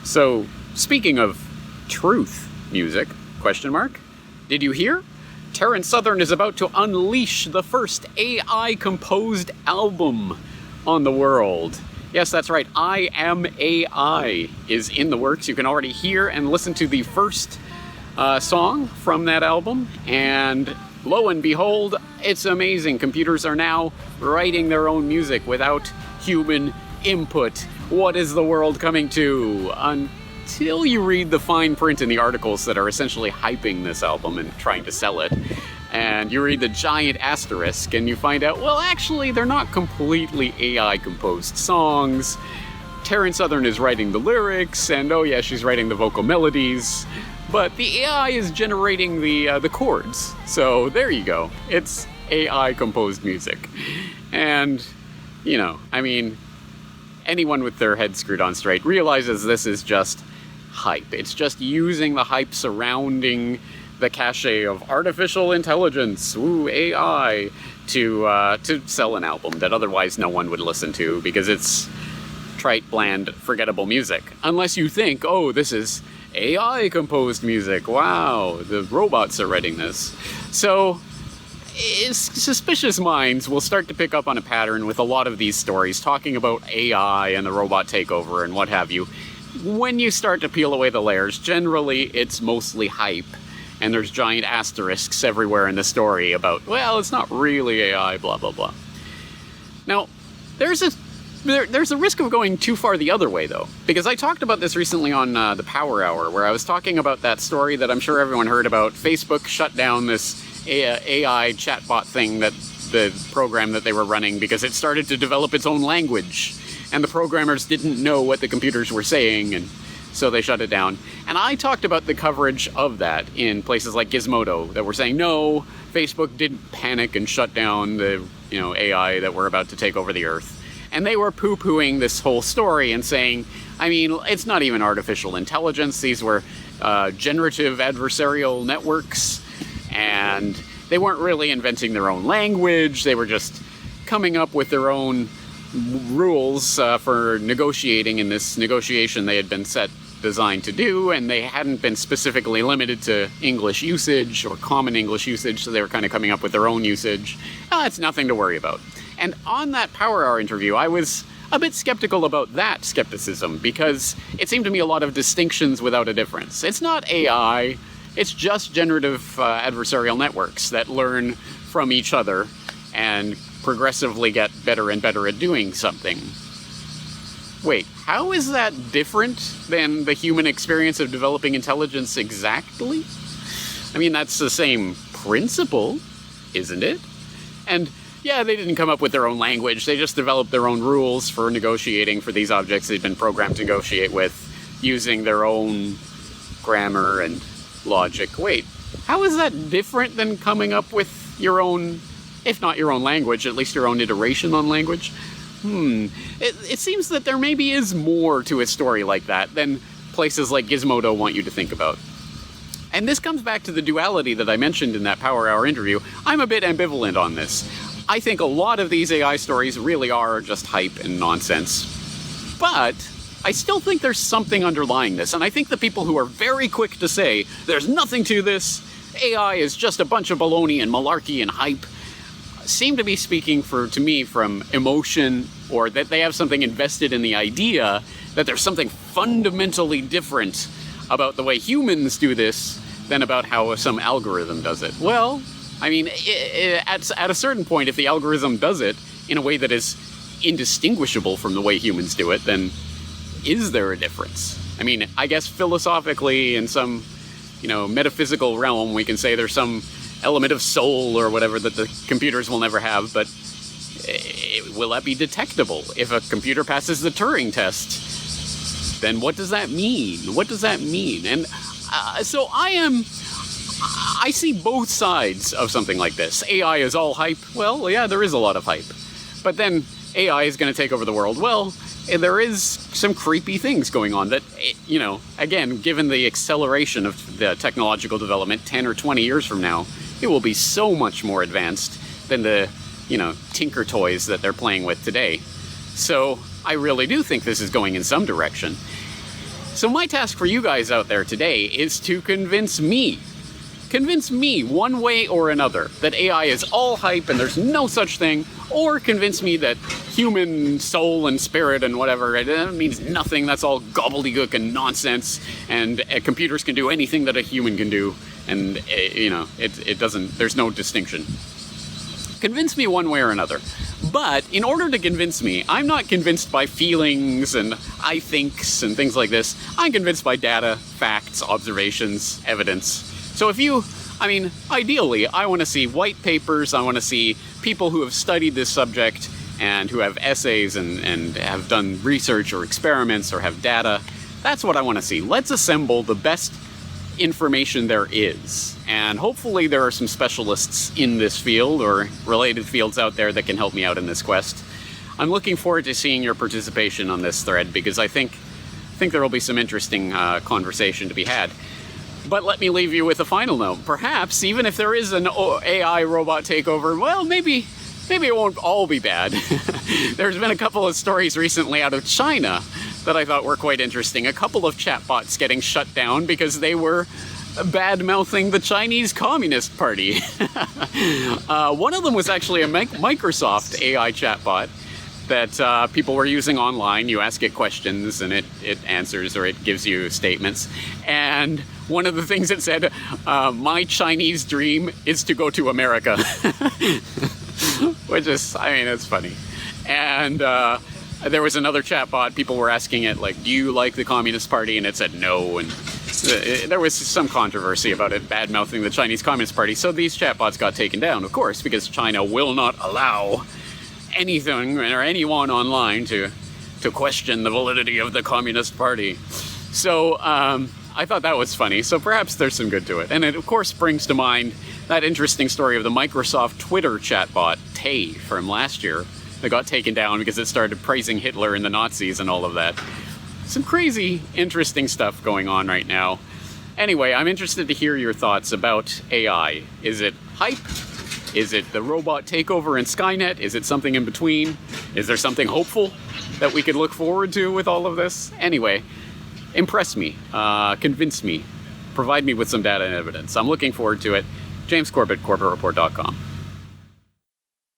So, speaking of truth music, question mark, did you hear? Terrence Southern is about to unleash the first AI-composed album on the world. Yes, that's right, I Am AI is in the works. You can already hear and listen to the first song from that album, and lo and behold, it's amazing. Computers are now writing their own music without human input. What is the world coming to? Until you read the fine print in the articles that are essentially hyping this album and trying to sell it, and you read the giant asterisk and you find out, well, actually, they're not completely AI-composed songs. Terrence Southern is writing the lyrics, and oh yeah, she's writing the vocal melodies, but the AI is generating the chords. So there you go. It's AI-composed music. And, you know, I mean, anyone with their head screwed on straight realizes this is just hype. It's just using the hype surrounding the cachet of artificial intelligence, ooh, AI, to sell an album that otherwise no one would listen to because it's trite, bland, forgettable music. Unless you think, oh, this is AI-composed music. Wow, the robots are writing this. So, suspicious minds will start to pick up on a pattern with a lot of these stories talking about AI and the robot takeover and what have you. When you start to peel away the layers, generally it's mostly hype. And there's giant asterisks everywhere in the story about, well, it's not really AI, blah, blah, blah. Now, there's a risk of going too far the other way, though. Because I talked about this recently on the Power Hour, where I was talking about that story that I'm sure everyone heard about. Facebook shut down this AI chatbot thing, that the program that they were running, because it started to develop its own language. And the programmers didn't know what the computers were saying, and so they shut it down. And I talked about the coverage of that in places like Gizmodo that were saying, no, Facebook didn't panic and shut down the AI that were about to take over the earth. And they were poo-pooing this whole story and saying, I mean, it's not even artificial intelligence. These were generative adversarial networks, and they weren't really inventing their own language. They were just coming up with their own rules for negotiating in this negotiation they had been designed to do, and they hadn't been specifically limited to English usage or common English usage, so they were kind of coming up with their own usage. It's nothing to worry about. And on that Power Hour interview, I was a bit skeptical about that skepticism, because it seemed to me a lot of distinctions without a difference. It's not AI, it's just generative adversarial networks that learn from each other and progressively get better and better at doing something. Wait, how is that different than the human experience of developing intelligence exactly? I mean, that's the same principle, isn't it? And yeah, they didn't come up with their own language. They just developed their own rules for negotiating for these objects they've been programmed to negotiate with, using their own grammar and logic. Wait, how is that different than coming up with your own, if not your own language, at least your own iteration on language? It seems that there maybe is more to a story like that than places like Gizmodo want you to think about. And this comes back to the duality that I mentioned in that Power Hour interview. I'm a bit ambivalent on this. I think a lot of these AI stories really are just hype and nonsense. But I still think there's something underlying this, and I think the people who are very quick to say, there's nothing to this, AI is just a bunch of baloney and malarkey and hype, seem to be speaking to me from emotion, or that they have something invested in the idea that there's something fundamentally different about the way humans do this than about how some algorithm does it. Well, I mean, at a certain point, if the algorithm does it in a way that is indistinguishable from the way humans do it, then is there a difference? I mean, I guess philosophically, in some, metaphysical realm, we can say there's some element of soul or whatever that the computers will never have, but will that be detectable? If a computer passes the Turing test, then what does that mean? What does that mean? And so I see both sides of something like this. AI is all hype. Well, yeah, there is a lot of hype. But then AI is going to take over the world. Well, there is some creepy things going on that, again, given the acceleration of the technological development 10 or 20 years from now, it will be so much more advanced than the, tinker toys that they're playing with today. So I really do think this is going in some direction. So my task for you guys out there today is to convince me one way or another that AI is all hype and there's no such thing, or convince me that human soul and spirit and whatever, it means nothing, that's all gobbledygook and nonsense, and computers can do anything that a human can do, and it doesn't, there's no distinction. Convince me one way or another. But in order to convince me, I'm not convinced by feelings and I thinks and things like this. I'm convinced by data, facts, observations, evidence. So ideally, I want to see white papers, I want to see people who have studied this subject and who have essays and have done research or experiments or have data. That's what I want to see. Let's assemble the best information there is. And hopefully there are some specialists in this field or related fields out there that can help me out in this quest. I'm looking forward to seeing your participation on this thread because I think there will be some interesting conversation to be had. But let me leave you with a final note. Perhaps, even if there is an AI robot takeover, well, maybe it won't all be bad. There's been a couple of stories recently out of China that I thought were quite interesting. A couple of chatbots getting shut down because they were bad-mouthing the Chinese Communist Party. One of them was actually a Microsoft AI chatbot that people were using online. You ask it questions and it answers, or it gives you statements. And one of the things it said, my Chinese dream is to go to America. Which is, it's funny. And there was another chatbot, people were asking it, like, do you like the Communist Party? And it said no, and there was some controversy about it bad-mouthing the Chinese Communist Party. So these chatbots got taken down, of course, because China will not allow anything or anyone online to question the validity of the Communist Party. So I thought that was funny, so perhaps there's some good to it. And it, of course, brings to mind that interesting story of the Microsoft Twitter chatbot, Tay, from last year, that got taken down because it started praising Hitler and the Nazis and all of that. Some crazy, interesting stuff going on right now. Anyway, I'm interested to hear your thoughts about AI. Is it hype? Is it the robot takeover in Skynet? Is it something in between? Is there something hopeful that we could look forward to with all of this? Anyway, impress me, convince me, provide me with some data and evidence. I'm looking forward to it. James Corbett, CorbettReport.com.